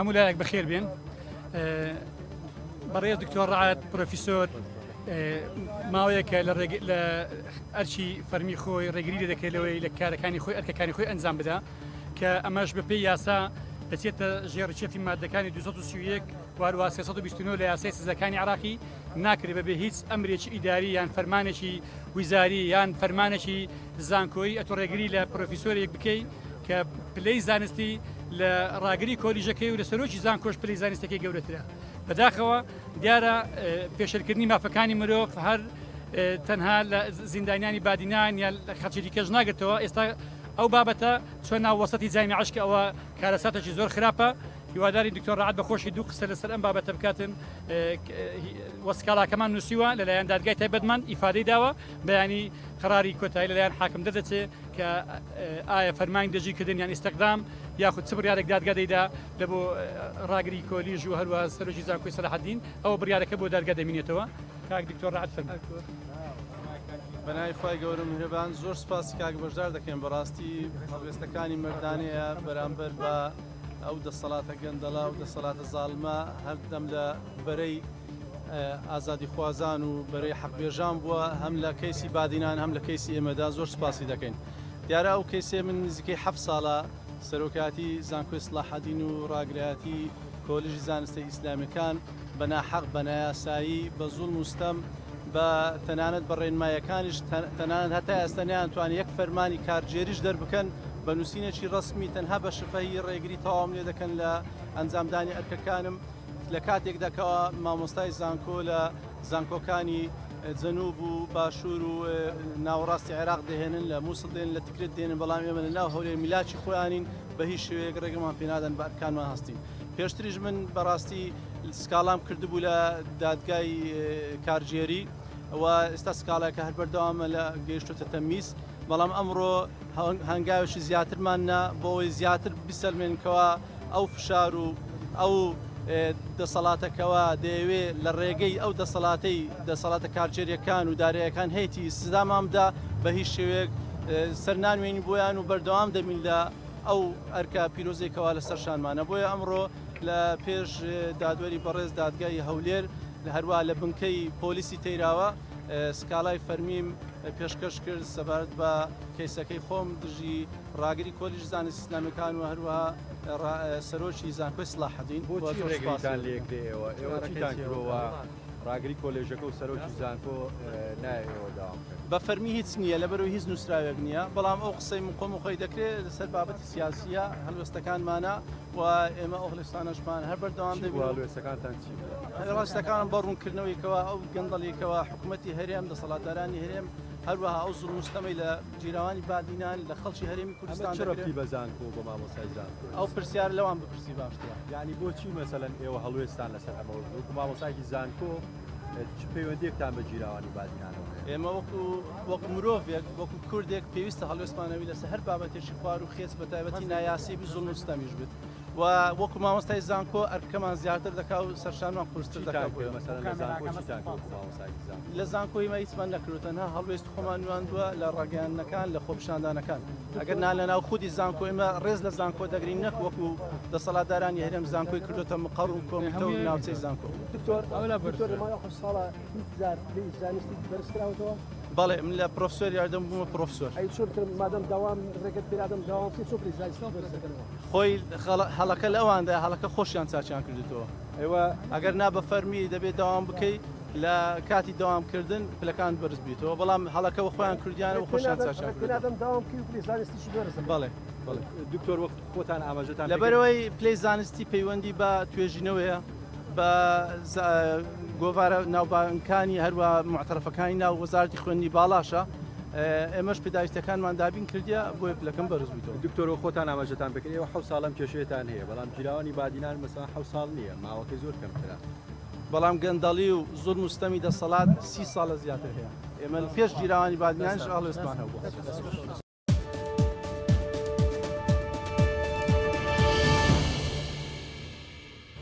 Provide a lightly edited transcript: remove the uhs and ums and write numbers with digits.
ولايك بخير بين بريز دكتور رعد بروفيسور ماوەیەکە لە ئەرچی فەرمی خۆی ڕێگری دەکەلەوەی لە کارەکانی خۆی ئەرکەکانی خۆی ئەنجام بدا کە ئەمەش بەپێی یاسا دەچێتە ژێڕچێتی مادەکانی 231 وارووا 329 لە یاسای سزاکانی عراقی ناکرێت بەبێ هیچ ئەمرێکی ئیداری یان فەرمانێکی ویزاری یان فەرمانێکی زانکۆیی ئەتۆ ڕێگری لە پرۆفیسۆرێک بکەیت کە پلەی زانستی لە ڕاگری کۆلیژەکەی و لە سەرۆکی زانکۆش پلەی زانستەکەی گەورەترە بەداخەوە دیارە پێشەرکردنی مافەکانی مرۆڤ هەر تەنها لە زیندانیانی بادینان یا خەڵکی کەژ ناگرێتەوە ئێستا ئەو بابەتە چۆن ناو وەسەتی جامیعەش کە ئەوە کارەساتێکی زۆر خراپە هیواداری دکتۆر ڕعد بەخۆشی دوو قسە لەسەر ئەم بابەتە بکاتن وەسکاڵاکەمان نووسیوە لەلایەن دادگای تایبەتمان ئیفادەی داوە بەیانی قەراری کۆتایی لەلایەن حاکم دەدەچێت کە ئایا فەرمانی دەژیکردن یان ئیستەقدام یاخود چ بڕیارێک دادگا دەیدا لە بۆ ڕاگری کۆلیژ و هەروە سەرۆکی زانکۆی سەلاحەدین ئەوە بڕیارەکە بۆ دادگا دەمێنێتەوە کاک دکتۆر ڕعد فەرمووی. بەناوی خوای گەورە میهرەبان زۆر سوپاسی کاک بەشدار دەکەین بەڕاستی هەڵوێستەکانی مەردانەیە بەرامبەر بە ئەو دەسەڵاتە گەندەڵا و دەسەڵاتە زاڵمە هەردەم لە بەرەی ئازادی خوازان و بەرەی حەقبێژان بووە هەم لە کەیسی بادینان هەم لە کەیسی ئێمەدا زۆر سوپاسی دەکەین. دیارە ئەو کەیسێ من نزیکەی 7 ساڵە سەرۆکاتی زانکۆی سەلاحەدین و ڕاگرایەتی کۆلیژی زانستە ئیسلامیەکان بە ناحەق بە نایاسایی بە زوڵم و ستەم بە تەنانەت بە ڕێنمایەکانیش تەنانەت هەتا ئێستا نەیانتوان یەک فەرمانی کارژێریش دەربکەن بە نووسینێکی ڕسمی تەنها بە شفەهی ڕێگری تەواو لێ دەکەن لە ئەنجامدانی ئەرکەکانم لە کاتێکداکەوە مامۆستای زانکۆ لە زانکۆکانی جەنوب و باشوور و ناوەڕاستی عێراق دەهێنن لە مووسڵ دێن لە تکرێت دێنن بەڵام ئێمە لە ناو هەولێر میلاکی خۆیانین بە هیچ شێوەیەک ڕێگەمان پێنادەن بە ئەرکانمان هەستین. پێشتریش من بەڕاستی سکاڵام کردبوو لە دادگای کارژێری و ئێستا سکاڵێکە هەر بەردەوامە لە گەیشتوتە تەمیز بەڵام ئەمڕۆ هەنگاوێکی زیاترماننا بۆ ئەوەی زیاتر بیسەلمێنکەوە ئەو فشار و ئەو دەسەڵاتەکەەوە دەیەوێت لە ڕێگەی ئەو دەسەڵاتە کارژێریەکان و دارایەکان هەیەی سزامامدا بە هیچ شێوەیەک سەرنانوێنی بۆیان و بەردەوام دەمین لە ئەو ئەرکە پیرۆزێکەوە لە سەرشانمانە بۆیە ئەمڕۆ لە پێش دادوەری بەڕێز دادگای هەولێر لە هەروە لە بنکەی پۆلیسی تەیراوە سکاڵای فەرمیم پێشکەش کرد سەبارەت بە کەیسەکەی خۆم دژی ڕاگری کۆلیژ زانستی ئیسلامیەکان و هەروەها سەرۆکی زانکۆی سەلاحەدین بۆچی ڕێگریتان لێکرێەوە ئێوە چیتان کردەوە ڕاگری کۆلێژەکە و سەرۆکی زانکۆ نایەوە داوام کرد بە فەرمی هیچ نییە لەبەرەوە هیچ نووسراوێک نییە بەڵام ئەو قسەی من خۆم و خۆی دەکرێت لەسەر بابەتی سیاسیە هەلوێستەکانمانە و ئێمە ئەو هەڵوێستانەشمان هەر بەردەوام دەبێت. هەڵوێستەکانتان چی ڕاستەکان بە ڕوونکردنەوەیەکەوە ئەو گەندەڵێکەوە حکوومەتی هەرێم دەسەڵاتدارانی هەرێم هەروەها ئەو زوڵم و ستەمەی لە جیراوانی بادینان لە خەڵکی هەرێمی کوردستان چرەبتی بە زانکۆ بە مامۆستای زانکۆ ئەو پرسیار لەوان بپرسی باشترە یعنی بۆچی مەسەلەن ئێوە هەڵوێستان لەسەر ئەمە وەکو مامۆستایکی زانکۆ پەیوەندیەکتان بە جیراوانی بادینانەوە ئێمە وەکو مرۆڤێک وەکو کوردێک پێویستە هەڵوێستمانەوی لەسەر هەر بابەتێکی خوار و خێز بە تایبەتی نایاسی بی زوڵم و ستەمیش بێت و وەکو مامۆستای زانکۆ ئەرکەمان زیاتر دەکات و سەرشانمان قورستر دەکات. لە زانکۆی مە هیچمان نەکردو تەنها هەڵوێست خۆمان نواندووە لە ڕاگەیاندنەکان لە خۆپیشاندانەکان ئەگەر نا لە ناو خودی زانکۆ ئێمە ڕێز لە زانکۆ دەگرین نەک وەکو دەسەڵاتدارانی هەرێم زانکۆی کردوتە مقڕ و کۆمیتە و ناوچەی زانکۆ. بەڵێ من لە پرۆفسۆر یاردەم بوومە پرۆفسۆر خۆی هەڵەکە لە ئەواندا هەڵەکە خۆشیان چاچیان کردوتەوە ئێوە ئەگەر نا بە فەرمی دەبێت داوام بکەیت لە کاتی داوامکردن پلەکان بەرز بیتەوە بەڵام هەڵەکەەوە خۆیان کردیانە و خۆشیان چاچیان بەڵێ دکتۆر وەخت خۆتان ئاماژەتان لەبەرەوەی پلەی زانستی پەیوەندی بە توێژینەوەیە بە گۆڤارە ناوبانکانی هەروە معتەرەفەکانی ناو وەزارەتی خوێندنی باڵاشە ئێمەش پێداویستەکانمان دابین کردیا بۆیە پلەکەم بەرز بیتەوە. دکتۆر خۆتان ئاماژەتان بکرێت ئێوە 7 ساڵم کێشەیەتان هەیە بەڵام جیراوانی بادینان مەسەڵەن 7 ساڵ نییە ماوەکەی زۆر کەمترە بەڵام گەندەڵی و زوڵم و ستەمی دەسەڵات 30 ساڵە زیاتر هەیە ئێمە پێش جیراوانی بادینانش هەڵوێستمان هەبووە.